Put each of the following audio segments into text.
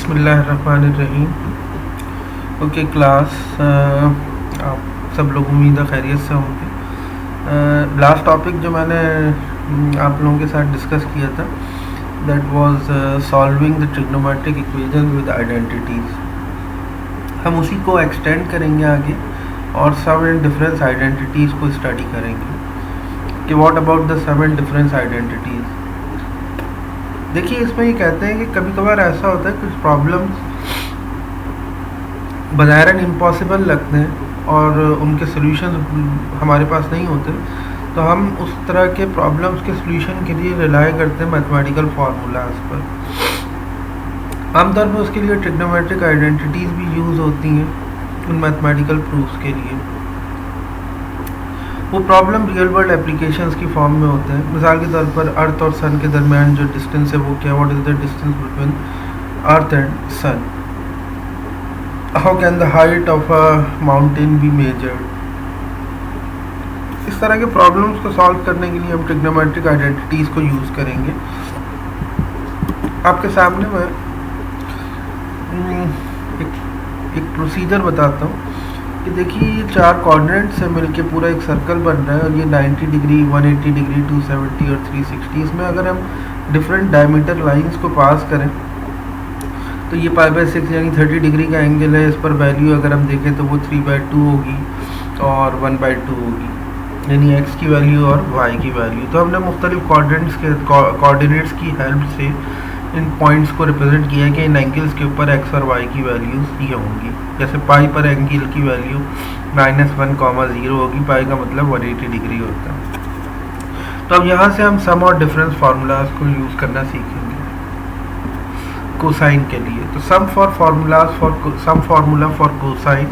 बिस्मिल्लाहिर्रहमानिर्रहीम। Okay class, आप सब लोग उम्मीद है खैरियत से होंगे। लास्ट टॉपिक जो मैंने आप लोगों के साथ डिस्कस किया था that was solving the trigonometric equation with identities. हम उसी को एक्सटेंड करेंगे आगे और सम एंड डिफरेंस आइडेंटिटीज़ को स्टडी करेंगे कि what about the sum and difference identities. देखिए, इसमें ये कहते हैं कि कभी कभार ऐसा होता है कुछ प्रॉब्लम्स बज़ाहिरन इम्पॉसिबल लगते हैं और उनके सॉल्यूशंस हमारे पास नहीं होते, तो हम उस तरह के प्रॉब्लम्स के सॉल्यूशन के लिए रिलाई करते हैं मैथमेटिकल फार्मूलाज पर। आमतौर पर उसके लिए ट्रिग्नोमेट्रिक आइडेंटिटीज़ भी यूज़ होती हैं उन मैथमेटिकल प्रूफ्स के लिए। वो प्रॉब्लम रियल वर्ल्ड एप्लीकेशंस की फॉर्म में होते हैं। मिसाल के तौर पर अर्थ और सन के दरमियान जो डिस्टेंस है वो क्या, what is the distance between earth and sun, how can the height of a mountain be measured. इस तरह के प्रॉब्लम्स को सॉल्व करने के लिए हम ट्रिग्नोमेट्रिक आइडेंटिटीज़ को यूज़ करेंगे। आपके सामने मैं एक प्रोसीजर बताता हूँ कि देखिए, ये चार कोऑर्डिनेट से मिलके पूरा एक सर्कल बन रहा है और ये 90 डिग्री, 180 डिग्री, 270 और 360। इसमें अगर हम डिफरेंट डायमीटर लाइंस को पास करें तो ये π/6 यानी 30 डिग्री का एंगल है। इस पर वैल्यू अगर हम देखें तो वो 3/2 होगी और 1/2 होगी, यानी x की वैल्यू और y की वैल्यू। तो हमने मुख्तलिफ कोऑर्डिनेट्स की हेल्प से इन पॉइंट्स को रिप्रेजेंट किया है कि इन एंगल्स के ऊपर x और y की वैल्यूज़ ये होंगी। जैसे पाई पर एंगल की वैल्यू -1,0 होगी, पाई का मतलब 180 डिग्री होता है। तो अब यहाँ से हम सम और डिफरेंस फार्मूलाज को यूज़ करना सीखेंगे कोसाइन के लिए। तो सम फार्मूला फॉर कोसाइन।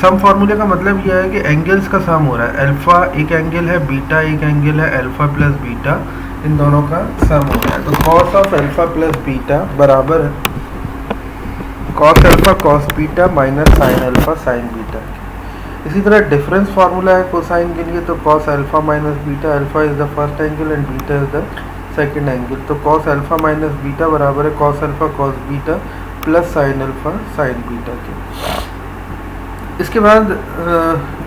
सम फार्मूले का मतलब यह है कि एंगल्स का सम हो रहा है। अल्फ़ा एक एंगल है, बीटा एक एंगल है, अल्फ़ा प्लस बीटा इन दोनों का सम हो रहा है। तो cos of alpha plus beta बराबर है cos alpha cos beta minus sign alpha sine beta. इसी तरह डिफरेंस फार्मूला है कोसाइन के लिए। तो cos alpha minus beta, alpha is the first angle and beta is the second angle. तो cos alpha minus beta बराबर है cos alpha cos beta plus sine alpha sine beta के। इसके बाद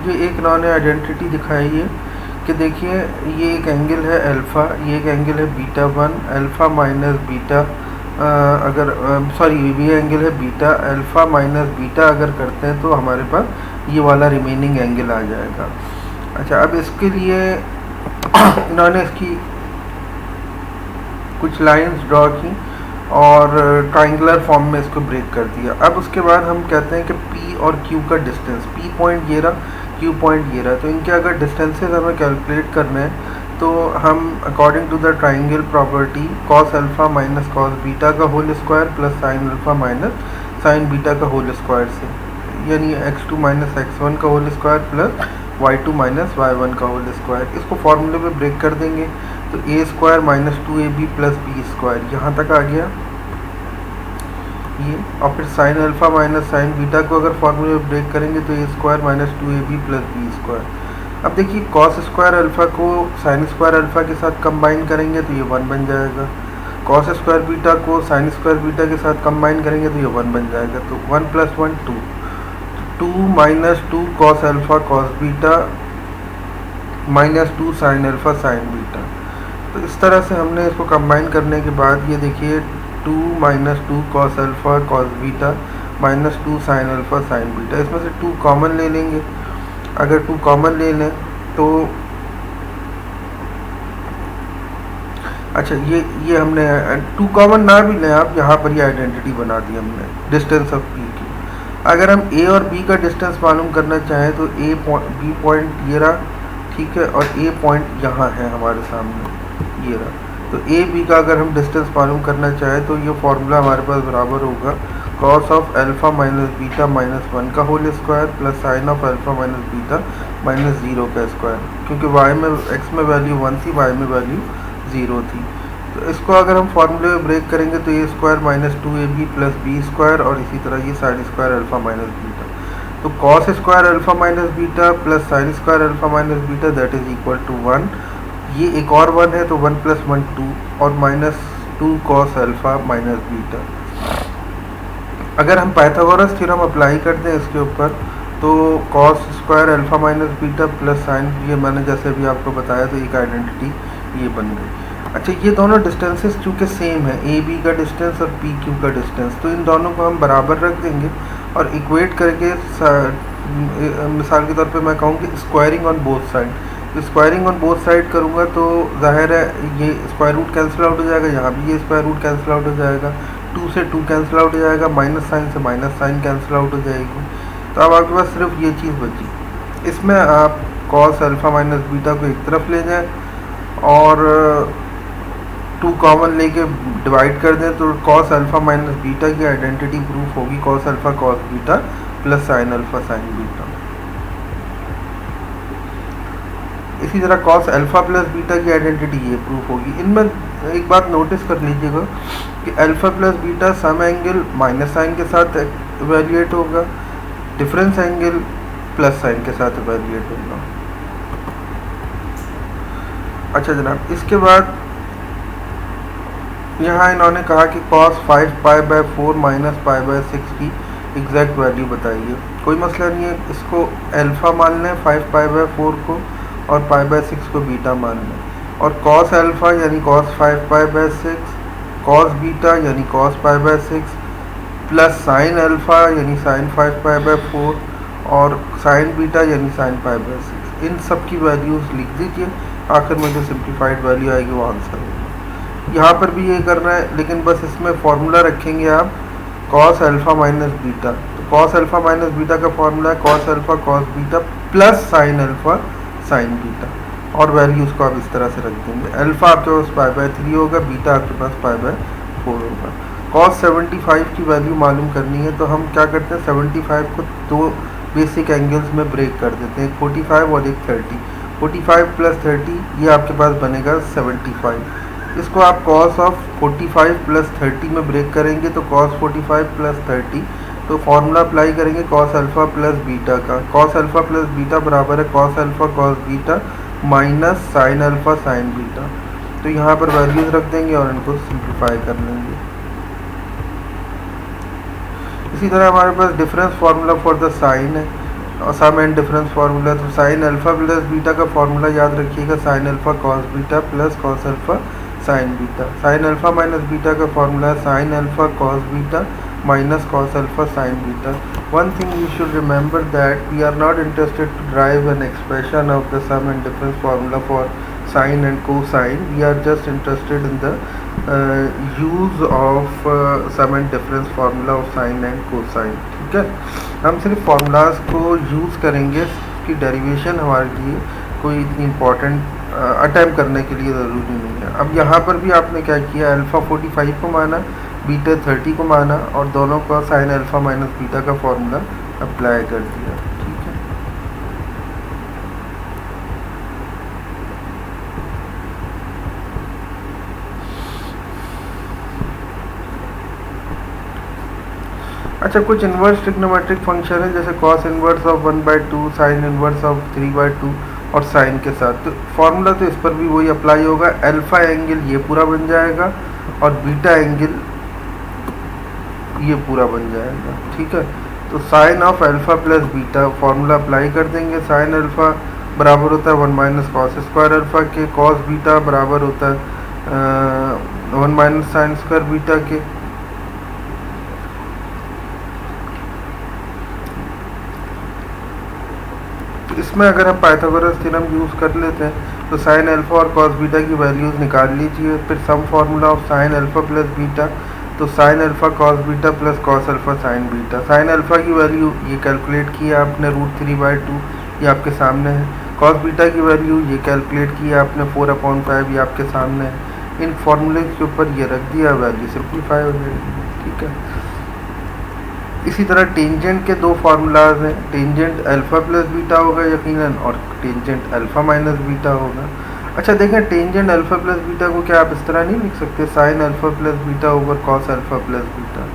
ये एक इन्होंने आइडेंटिटी दिखाई है कि देखिए, ये एक एंगल है अल्फ़ा, ये एक एंगल है बीटा 1, अल्फ़ा माइनस बीटा ये एंगल है बीटा, अल्फ़ा माइनस बीटा अगर करते हैं तो हमारे पास ये वाला रिमेनिंग एंगल आ जाएगा। अच्छा, अब इसके लिए इन्होंने इसकी कुछ लाइंस ड्रॉ की और ट्राइंगुलर फॉर्म में इसको ब्रेक कर दिया। अब उसके बाद हम कहते हैं कि P और Q का डिस्टेंस, P पॉइंट ये रहा, Q पॉइंट ये रहा, तो इनके अगर डिस्टेंसेस हमें कैलकुलेट करने हैं तो हम according to the triangle property cos alpha minus cos beta का whole square plus sine alpha minus sine beta का होल स्क्वायर से, यानी x2 माइनस x1 का whole square plus y2 minus y1 का होल स्क्वायर, इसको फॉर्मूले पे break कर देंगे। तो a square minus 2ab plus B square यहाँ तक आ गया ये। और फिर sine alpha minus sine beta को अगर फॉर्मूले में ब्रेक करेंगे तो a square minus 2ab plus B square. अब देखिए, कॉस स्क्वायर अल्फ़ा को साइन स्क्वायर अल्फ़ा के साथ कंबाइन करेंगे तो ये 1 बन जाएगा। कॉस स्क्वायर बीटा को साइन स्क्वायर बीटा के साथ कंबाइन करेंगे तो ये 1 बन जाएगा। तो 1 + 1 2, 2 minus 2 cos alpha cos beta minus 2 sign alpha sine beta. तो इस तरह से हमने इसको कंबाइन करने के बाद ये देखिए 2 minus 2 cos alpha cos beta minus 2 sign alpha sine beta. इसमें से 2 कॉमन ले लेंगे। अगर 2 कॉमन ले लें तो अच्छा, ये हमने 2 कॉमन ना भी लें आप, यहाँ पर ये आइडेंटिटी बना दी हमने डिस्टेंस ऑफ P की। अगर हम A और B का डिस्टेंस मालूम करना चाहें तो B पॉइंट ये रहा, ठीक है, और A पॉइंट यहाँ है हमारे सामने, ये रहा। तो A B का अगर हम डिस्टेंस मालूम करना चाहें तो ये फार्मूला हमारे पास बराबर होगा cos of alpha minus beta minus 1 का whole square plus sine of alpha minus beta minus 0 का स्क्वायर, क्योंकि x में वैल्यू 1 थी, y में वैल्यू 0 थी। तो इसको अगर हम फार्मूले में ब्रेक करेंगे तो a square minus 2ab plus B square और इसी तरह ये sine square alpha minus beta. तो cos square alpha minus beta plus sine square alpha minus beta that is equal to 1। ये एक और 1 है तो 1 + 1 2 और -2 कॉस अल्फ़ा माइनस बीटा। अगर हम पाइथागोरस थ्योरम अप्लाई करते हैं इसके ऊपर, तो cos square alpha minus beta plus sign, ये मैंने जैसे भी आपको बताया, तो एक आइडेंटिटी ये बन गई। अच्छा, ये दोनों डिस्टेंसेस चूँकि सेम है, ए बी का डिस्टेंस और पी क्यू का डिस्टेंस, तो इन दोनों को हम बराबर रख देंगे और इक्वेट करके मिसाल के तौर पे मैं कहूँ कि squaring on both side. Squaring on both side करूँगा तो जाहिर है ये स्क्वायर रूट कैंसिल आउट हो जाएगा, यहाँ भी ये स्क्वायर रूट कैंसिल आउट हो जाएगा, 2 से 2 कैंसिल आउट हो जाएगा, माइनस साइन से माइनस साइन कैंसिल आउट हो जाएगी। तो अब आपके पास सिर्फ ये चीज़ बची। इसमें आप कॉस अल्फ़ा माइनस बीटा को एक तरफ ले जाएं और 2 कॉमन लेके डिवाइड कर दें, तो कॉस अल्फ़ा माइनस बीटा की आइडेंटिटी प्रूफ होगी cos alpha cos beta plus sine alpha sine beta. इसी तरह कॉस अल्फ़ा प्लस बीटा की आइडेंटिटी ये प्रूफ होगी। इनमें एक बात नोटिस कर लीजिएगा कि alpha plus beta sum angle minus sine के साथ इवैल्यूएट होगा, डिफरेंस एंगल प्लस साइन के साथ इवैल्यूएट होगा। अच्छा जनाब, इसके बाद यहाँ इन्होंने कहा कि cos 5π/4 माइनस π/6 की एग्जैक्ट वैल्यू बताइए। कोई मसला नहीं है, इसको अल्फ़ा मान लें 5π/4 को और π/6 को बीटा मान लें, और cos अल्फ़ा यानी cos 5π/6, cos बीटा यानी cos π/6 प्लस साइन अल्फ़ा यानी साइन 5π/4 और साइन बीटा यानी साइन π/6, इन सब की वैल्यूज़ लिख दीजिए। आखिर में जो सिंप्लीफाइड वैल्यू आएगी वो आंसर होगा। यहाँ पर भी ये करना है, लेकिन बस इसमें फॉर्मूला रखेंगे आप cos अल्फ़ा माइनस बीटा। तो cos अल्फ़ा माइनस बीटा का फॉर्मूला है cos alpha cos beta plus sine alpha sine beta, और वैल्यूज़ को आप इस तरह से रख देंगे। अल्फ़ा आपके पास π/3 होगा, बीटा आपके पास π/4 होगा। cos 75 की वैल्यू मालूम करनी है, तो हम क्या करते हैं, 75 को 2 बेसिक एंगल्स में ब्रेक कर देते हैं, 45 और एक 30। 45 प्लस 30 ये आपके पास बनेगा 75। इसको आप cos ऑफ 45 प्लस 30 में ब्रेक करेंगे तो cos 45 प्लस 30, तो फॉर्मूला अप्लाई करेंगे cos अल्फ़ा प्लस बीटा का। cos अल्फ़ा प्लस बीटा बराबर है cos alpha cos beta minus sign alpha sine beta. तो यहाँ पर वैल्यूज रख देंगे और इनको सिंप्लीफाई कर लेंगे। इसी तरह हमारे पास difference formula for the sine है और सम एंड डिफरेंस फार्मूला। तो साइन अल्फ़ा प्लस बीटा का फार्मूला याद रखिएगा, sine alpha cos beta plus cos alpha sine beta. Sine alpha minus beta का फार्मूला है sine alpha cos beta minus cos alpha sin beta. One thing you should remember that we are not interested to derive an expression of the sum and difference formula for sine and cosine. We are just interested in the use of sum and difference formula of sine and cosine. ठीक है, हम सिर्फ formulas को use करेंगे, इसकी derivation हमारे लिए कोई इतनी इम्पोर्टेंट अटैम्प्ट करने के लिए ज़रूरी नहीं है। अब यहाँ पर भी आपने क्या किया, अल्फ़ा 45 को माना, बीटा 30 को माना और दोनों का साइन अल्फ़ा माइनस बीटा का फॉर्मूला अप्लाई कर दिया। ठीक है, अच्छा कुछ इन्वर्स ट्रिग्नोमेट्रिक फंक्शन है, जैसे cos inverse of 1/2, sign inverse of 3/2 और साइन के साथ। तो फॉर्मूला तो इस पर भी वही अप्लाई होगा, अल्फ़ा एंगल ये पूरा बन जाएगा और बीटा एंगल ये पूरा बन जाएगा। ठीक है, तो sine of alpha plus beta formula apply कर देंगे। साइन अल्फ़ा बराबर होता है 1 माइनस कॉस स्क्वायर अल्फ़ा के, कॉस बीटा बराबर होता है 1 माइनस साइन स्क्वायर बीटा के। तो इसमें अगर हम पाइथागोरस थ्योरम यूज़ कर लेते हैं तो साइन अल्फ़ा और कॉस बीटा की वैल्यूज़ निकाल लीजिए। फिर sum formula of sine alpha plus beta, तो sine alpha cos beta plus cos alpha sine beta. Sine alpha की वैल्यू ये कैलकुलेट की है आपने √3/2, ये आपके सामने है। कॉस बीटा की वैल्यू ये कैलकुलेट की है आपने 4/5, ये आपके सामने है। इन फार्मूले के ऊपर ये रख दिया, वैल्यू सिंप्लीफाई हो जाएगी। ठीक है, इसी तरह टेंजेंट के 2 फार्मूलाज हैं, टेंजेंट अल्फ़ा प्लस बीटा होगा यकीनन और टेंजेंट अल्फ़ा माइनस बीटा होगा। अच्छा देखें, टेंजेंट अल्फ़ा प्लस बीटा को क्या आप इस तरह नहीं लिख सकते, sign alpha plus beta over cos alpha plus beta.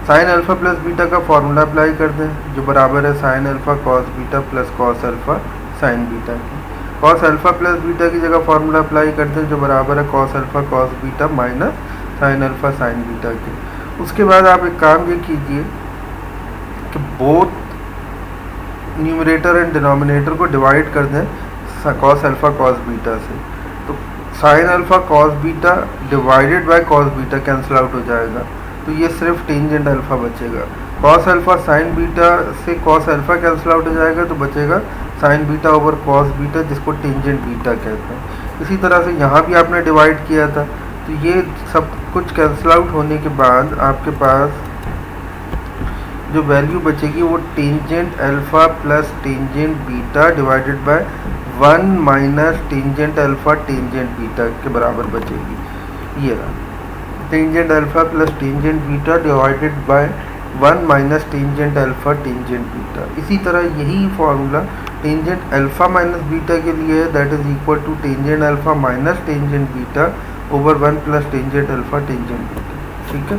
Sine alpha plus beta का फार्मूला अप्लाई कर दें जो बराबर है sine alpha cos beta plus cos alpha sine beta की। कॉस अल्फ़ा प्लस बीटा की जगह फार्मूला अप्लाई कर दें जो बराबर है cos alpha cos beta minus sign alpha sine beta के। उसके बाद आप एक काम ये कीजिए कि बोथ न्यूमरेटर एंड डिनोमिनेटर को डिवाइड कर दें कॉस अल्फ़ा कॉस बीटा से, तो sine alpha cos beta divided by cos beta cancel out हो जाएगा, तो ये सिर्फ टेंजेंट अल्फ़ा बचेगा। कॉस अल्फ़ा साइन बीटा से कॉस अल्फ़ा कैंसिल आउट हो जाएगा, तो बचेगा sign beta over cos beta, जिसको टेंजेंट बीटा कहते हैं। इसी तरह से यहाँ भी आपने डिवाइड किया था, तो ये सब कुछ कैंसिल आउट होने के बाद आपके पास जो वैल्यू बचेगी वो tangent alpha plus tangent beta divided by 1 minus tangent alpha tangent beta के बराबर बचेगी। ये रहा tangent alpha plus tangent beta divided by 1 minus tangent alpha tangent beta. इसी तरह यही formula tangent alpha minus beta के लिए है, that is equal to tangent alpha minus tangent beta over 1 plus tangent alpha tangent beta. ठीक है,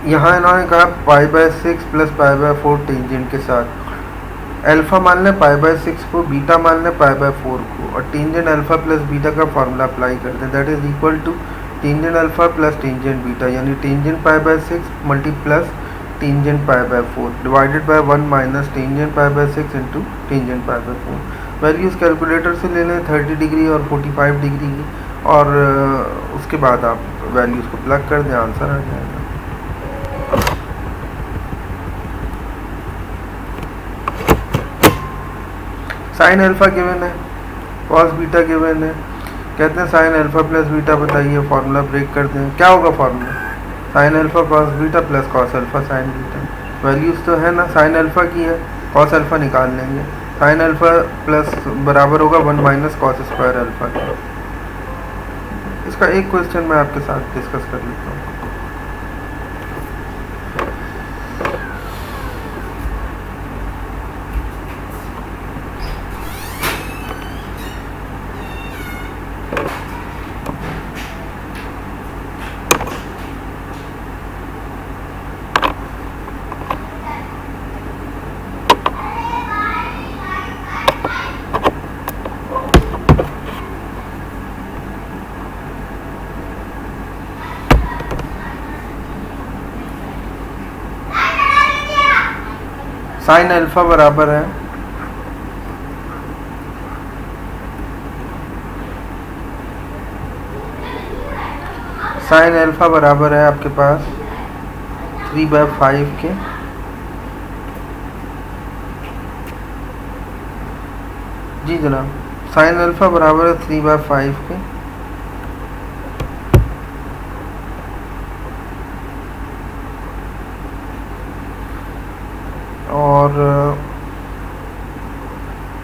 यहाँ इन्होंने कहा pi by 6 plus pi by 4 tangent के साथ अल्फ़ा मान लें पाई बाय 6 को, बीटा मान लें पाई बाय 4 को, और टेंजेंट अल्फ़ा प्लस बीटा का फॉर्मूला अप्लाई कर दें, that is equal to tangent alpha plus tangent beta, यानी tangent pi by 6 multi plus tangent pi by 4 divided by 1 minus tangent pi by 6 into tangent pi by 4। Values calculator से ले लें 30 degree और 45 degree की, और उसके बाद आप वैल्यूज़ को प्लग कर दें, आंसर आ जाएगा। साइन अल्फ़ा गिवन है, कॉस बीटा गिवन है, कहते हैं साइन अल्फ़ा प्लस बीटा बताइए, फार्मूला ब्रेक करते हैं। क्या होगा formula? Sign alpha cos beta plus cos alpha sine beta. Values तो है ना, साइन अल्फ़ा की है, कॉस अल्फ़ा निकाल लेंगे। साइन अल्फ़ा प्लस बराबर होगा 1 माइनस कॉस स्क्वायर अल्फ़ा का। इसका एक क्वेश्चन मैं आपके साथ डिस्कस कर लेता हूँ। साइन अल्फ़ा बराबर है आपके पास 3/5 के, जी जनाब, साइन अल्फ़ा बराबर है 3/5 के, और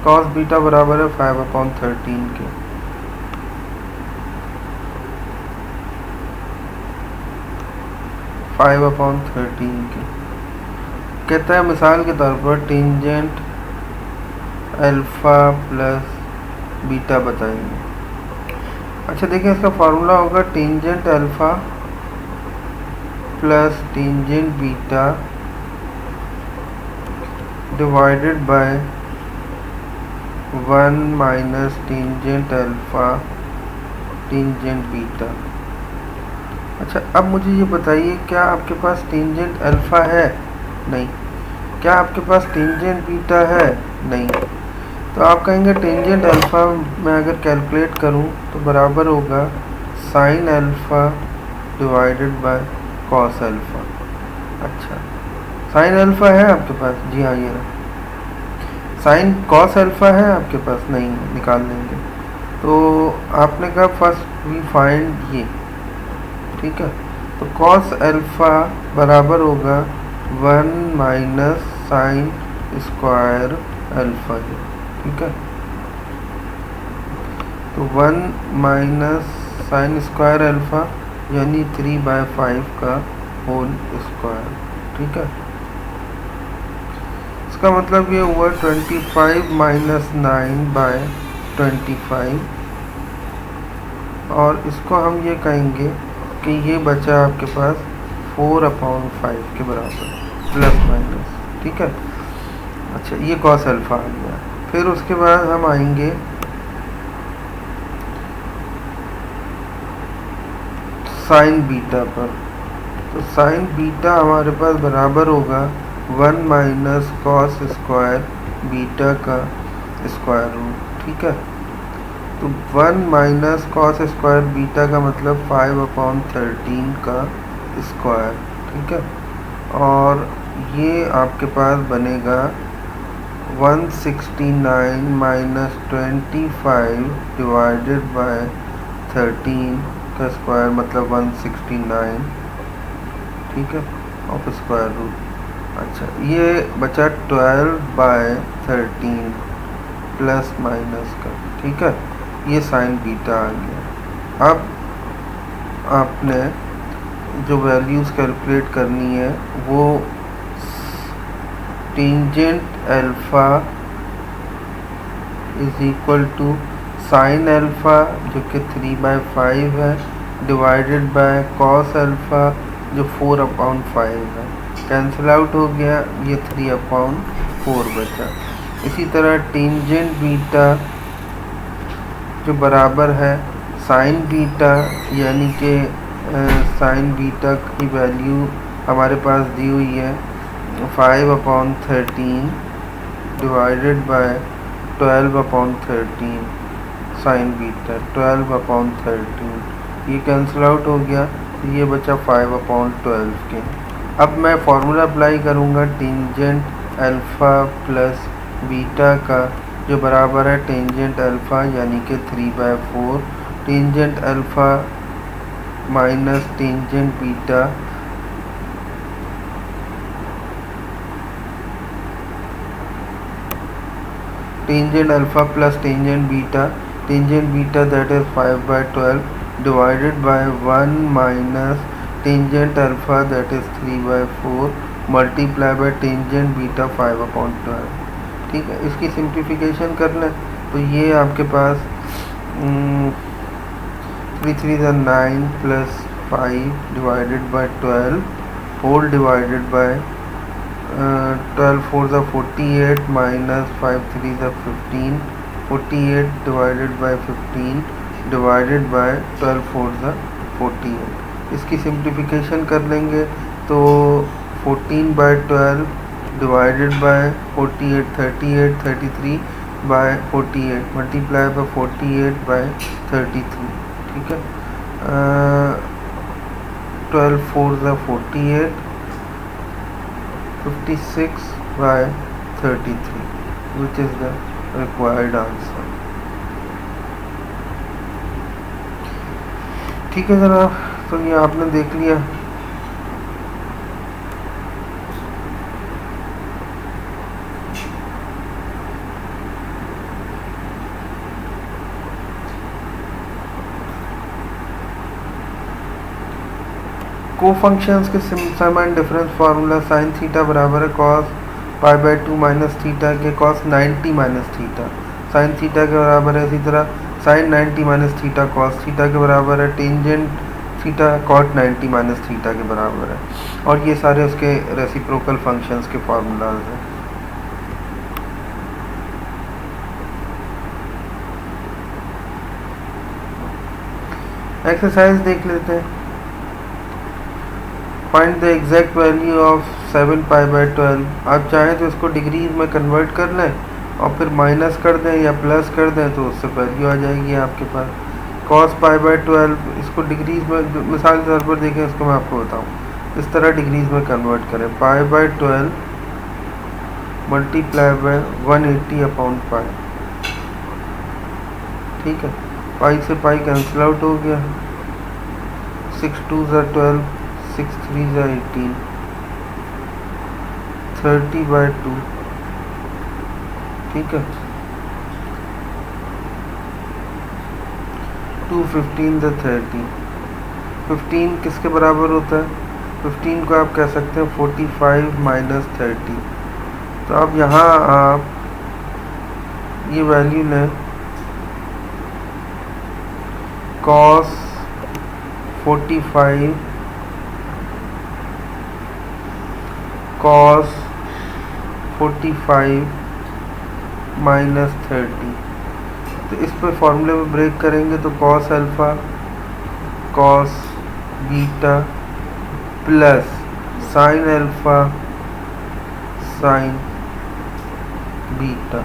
कॉस बीटा बराबर है 5/13 के। कहता है मिसाल के तौर पर टेंजेंट अल्फ़ा प्लस बीटा बताइए। अच्छा देखिए, इसका फार्मूला होगा tangent alpha plus tangent beta divided by 1 minus tangent alpha tangent beta. अच्छा, अब मुझे ये बताइए, क्या आपके पास टेंजेंट अल्फ़ा है? नहीं। क्या आपके पास टेंजेंट बीटा है? नहीं। तो आप कहेंगे टेंजेंट अल्फ़ा मैं अगर कैलकुलेट करूं तो बराबर होगा sine alpha divided by cos alpha. अच्छा, साइन अल्फ़ा है आपके पास? जी हाँ, ये रहा। साइन कॉस अल्फ़ा है आपके पास? नहीं, निकाल लेंगे। तो आपने कहा फर्स्ट वी फाइंड ये, ठीक है। तो कॉस अल्फ़ा बराबर होगा 1 माइनस साइन स्क्वायर अल्फ़ा, ठीक है। तो 1 माइनस साइन स्क्वायर अल्फ़ा यानी 3/5 का होल स्क्वायर, ठीक है। इसका मतलब ये हुआ 25 माइनस 9/25, और इसको हम ये कहेंगे कि ये बचा आपके पास 4/5 के बराबर प्लस माइनस, ठीक है। अच्छा, ये कॉस अल्फ़ा आ गया। फिर उसके बाद हम आएंगे साइन बीटा पर। तो साइन बीटा हमारे पास बराबर होगा 1 माइनस कॉस स्क्वायर बीटा का स्क्वायर रूट। ठीक है, तो 1 माइनस कॉस स्क्वायर बीटा का मतलब 5/13 का स्क्वायर। ठीक है, और ये आपके पास बनेगा 169 माइनस 25 डिवाइडेड बाय 13 का स्क्वायर मतलब 169। ठीक है, ऑफ स्क्वायर रूट। अच्छा, ये बचा 12/13 प्लस माइनस का। ठीक है, ये साइन बीटा आ गया। अब आपने जो वैल्यूज़ कैलकुलेट करनी है वो tangent alpha is equal to sine alpha जो कि 3/5 है डिवाइडेड बाय कॉस अल्फ़ा जो 4/5 है। कैंसिल आउट हो गया, ये 3/4 बचा। इसी तरह टेंजेंट बीटा जो बराबर है साइन बीटा, यानी कि साइन बीटा की वैल्यू हमारे पास दी हुई है 5/13 डिवाइडेड बाय 12/13 साइन बीटा 12/13। ये कैंसिल आउट हो गया, तो ये बचा 5/12 के। अब मैं फार्मूला अप्लाई करूँगा टेंजेंट अल्फ़ा प्लस बीटा का जो बराबर है टेंजेंट अल्फ़ा यानी कि 3/4 tangent alpha minus tangent beta tangent alpha plus tangent beta that is 5/12 divided by 1 minus tangent alpha that is 3/4 multiply by tangent beta 5/12। ठीक है, इसकी सिंप्लीफिकेशन कर लें तो ये आपके पास 3 3 9 plus 5 divided by 12 whole divided by 12 4 48 minus 5 3 15 48 divided by 15 divided by 12 4 48। इसकी सिंप्लीफिकेशन कर लेंगे तो 14/12 divided by 48 38 33 by 48 multiply by 48 by 33। ठीक है, 12 4 48 56 by 33 which is the required answer। ठीक है जनाब, तो ये आपने देख लिया। को फंक्शंस के sum and difference formula sine theta बराबर है कॉस π/2 माइनस थीटा के cos 90 minus theta sine theta के बराबर है। इसी तरह sine 90 minus theta cos theta के बराबर है। Tangent theta cot 90 minus theta के बराबर है। और ये सारे उसके रेसिप्रोकल फंक्शंस के फार्मूलाज हैं। एक्सरसाइज देख लेते हैं। Find the exact value of 7π/12। आप चाहें तो इसको डिग्रीज में कन्वर्ट कर लें और फिर माइनस कर दें या प्लस कर दें तो उससे वैल्यू आ जाएगी आपके पास। cos π/12 इसको डिग्रीज में मिसाल के तौर पर देखें, इसको मैं आपको बताऊं। इस तरह डिग्रीज में कन्वर्ट करें π/12 मल्टीप्लाई बाय 180/π। ठीक है, पाई से पाई कैंसिल आउट हो गया। 6 2 12 6 3 18 30/2। ठीक है, 2 15 30। 15 किसके बराबर होता है? 15 को आप कह सकते हैं 45 माइनस 30। तो अब यहाँ आप ये वैल्यू लें cos 45 cos 45 माइनस 30। तो इस पर फॉर्मूले में ब्रेक करेंगे तो cos alpha cos beta plus sine alpha sign beta,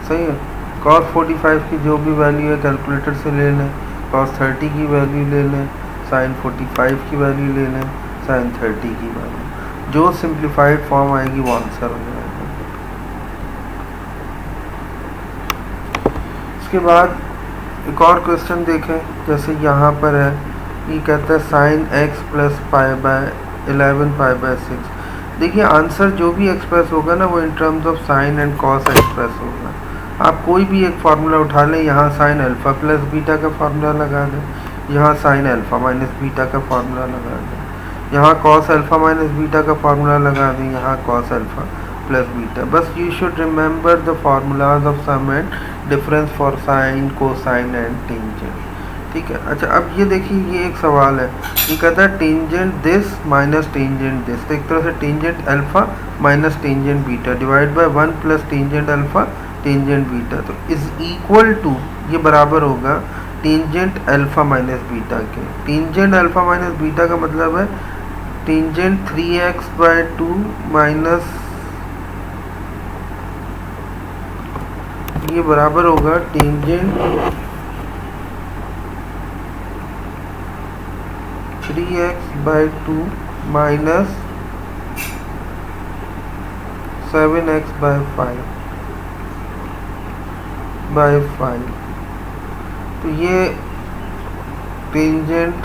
सही है। cos 45 की जो भी वैल्यू है कैलकुलेटर से ले लें, cos 30 की वैल्यू ले लें, sin 45 की वैल्यू ले लें, sin 30 की वैल्यू, जो सिंप्लीफाइड फॉर्म आएगी वो आंसर हो जाएगा। इसके बाद एक और क्वेश्चन देखें, जैसे यहाँ पर है, ये कहता है sine x plus pi by 11 pi by 6। देखिए आंसर जो भी एक्सप्रेस होगा ना वो in terms of sine and cos express होगा। आप कोई भी एक फार्मूला उठा लें, यहाँ साइन अल्फ़ा प्लस बीटा का फार्मूला लगा दें, यहाँ साइन अल्फ़ा माइनस बीटा का फार्मूला लगा दें, यहाँ कॉस अल्फ़ा माइनस बीटा का फार्मूला लगा दें, यहाँ कॉस अल्फ़ा प्लस बीटा। बस you should remember the formulas of sum and difference for sine, cosine and tangent, ठीक है। अच्छा अब ये देखिए, ये एक सवाल है, ये कहता है tangent this minus tangent this, तो एक तरह से tangent alpha minus tangent beta divide by 1 plus tangent alpha tangent beta, तो इज इक्वल टू, ये बराबर होगा टेंजेंट अल्फ़ा माइनस बीटा के। टेंजेंट अल्फ़ा माइनस बीटा का मतलब है टेंजेंट 3x/2 माइनस, ये बराबर होगा टेंजेंट 3x/2 माइनस 7x/5 तो ये टेंजेंट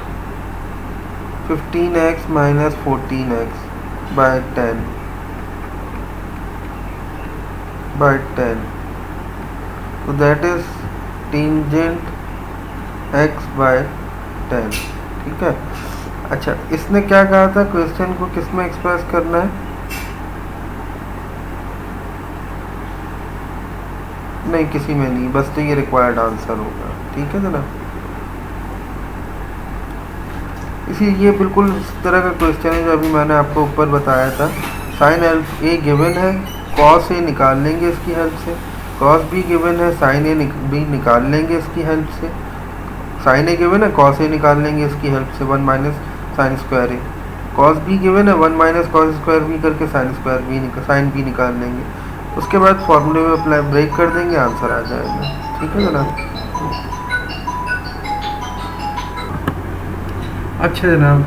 15x माइनस 14x/10 तो दैट इज टेंजेंट x/10, ठीक है। अच्छा इसने क्या कहा था, क्वेश्चन को किस में एक्सप्रेस करना है, नहीं किसी में नहीं, बस तो ये रिक्वायर्ड आंसर होगा, ठीक है जनाब। इसी ये बिल्कुल इस तरह का क्वेश्चन है जो अभी मैंने आपको ऊपर बताया था। साइन ए गिवन है, कॉस ए निकाल लेंगे इसकी हेल्प से, कॉस बी गिवन है, साइन ए बी निकाल लेंगे इसकी हेल्प से, साइन ए गिवन है, कॉस ए निकाल लेंगे इसकी हेल्प से, 1 minus sine square A, cos B given है, 1 माइनस कॉस स्क्वायर बी करके sine square B sine B निकाल लेंगे, उसके बाद फॉर्मूले में अप्लाई ब्रेक कर देंगे, आंसर आ जाएगा, ठीक है जनाब। अच्छा जनाब,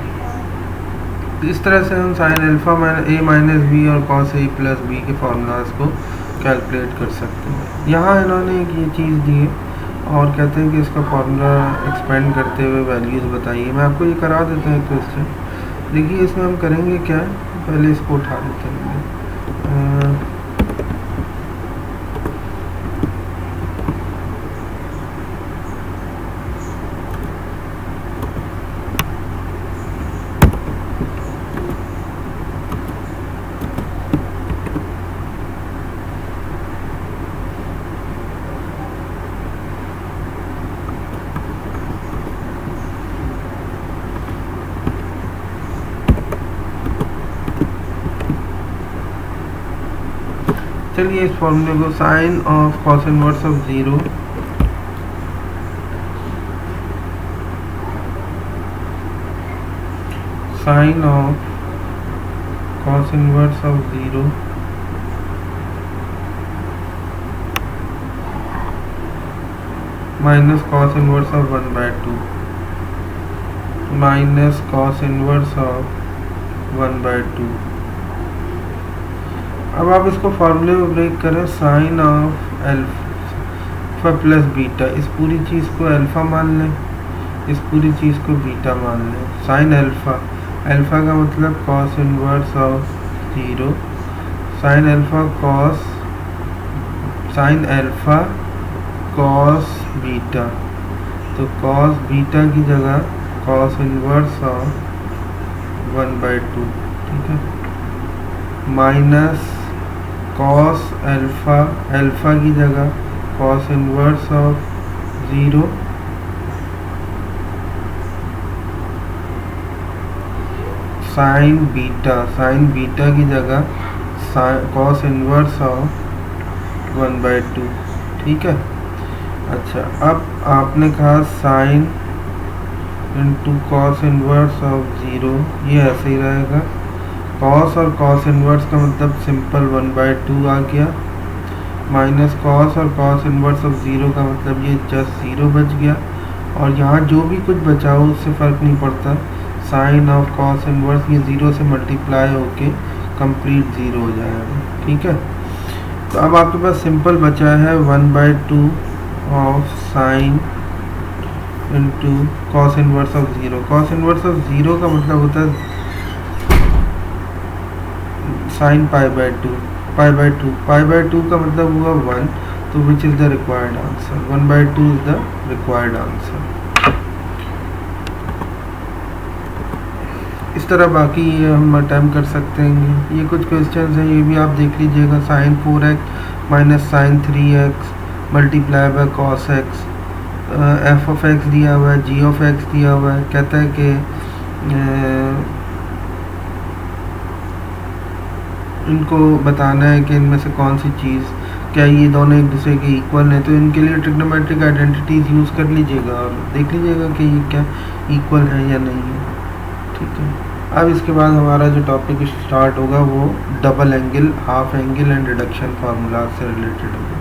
इस तरह से हम sine alpha A minus B और कॉस ए प्लस बी के फार्मूलाज को कैलकुलेट कर सकते हैं। यहाँ इन्होंने एक ये चीज़ दी है और कहते हैं कि इसका फार्मूला एक्सपेंड करते हुए वैल्यूज़ बताइए। मैं आपको ये करा देता हूँ क्वेश्चन, देखिए इसमें हम करेंगे क्या, पहले इसको उठा देते हैं। चलिए इस फॉर्मूले को, sine of cos inverse of 0 sine of cos inverse of 0 minus cos inverse of 1/2 minus cos inverse of 1/2। अब आप इसको फार्मूले में ब्रेक करें, sine of alpha plus beta, इस पूरी चीज़ को अल्फ़ा मान लें, इस पूरी चीज़ को बीटा मान लें। साइन अल्फ़ा, अल्फ़ा का मतलब cos inverse of 0, sign alpha cos, sign alpha cos beta, तो कॉस बीटा की जगह कॉस इनवर्स ऑफ 1/2, ठीक है, माइनस कॉस अल्फ़ा, अल्फ़ा की जगह cos inverse of 0 sign beta, sign beta की जगह कॉस इनवर्स ऑफ 1/2, ठीक है। अच्छा अब आपने कहा sine into cos inverse of zero, ये ऐसे ही रहेगा। कॉस और कॉस इन्वर्स का मतलब सिंपल 1/2 आ गया, माइनस कॉस और कॉस इन्वर्स ऑफ ज़ीरो का मतलब ये जस्ट ज़ीरो बच गया, और यहाँ जो भी कुछ बचा हो उससे फ़र्क नहीं पड़ता, साइन ऑफ कॉस इन्वर्स ये ज़ीरो से मल्टीप्लाई होके कंप्लीट ज़ीरो हो जाएगा। ठीक है, तो अब आपके पास सिंपल बचा है 1/2 of sine into cos inverse of zero. Cos inverse of zero का मतलब होता है साइन π/2, π/2 का मतलब हुआ 1, तो which is the required answer, 1/2 is the required answer. इस तरह बाकी ये हम अटैम्प्ट कर सकते हैं। ये कुछ क्वेश्चंस हैं, ये भी आप देख लीजिएगा। Sine 4x minus sine 3x multiply by cos x, F of X दिया हुआ है, जी ऑफ एक्स दिया हुआ है। कहता है कि इनको बताना है कि इनमें से कौन सी चीज़, क्या ये दोनों एक दूसरे के इक्वल हैं, तो इनके लिए ट्रिग्नोमेट्रिक आइडेंटिटीज़ यूज़ कर लीजिएगा और देख लीजिएगा कि ये क्या इक्वल है या नहीं है। ठीक है, अब इसके बाद हमारा जो टॉपिक स्टार्ट होगा वो double angle, half angle and reduction formula से रिलेटेड होगा।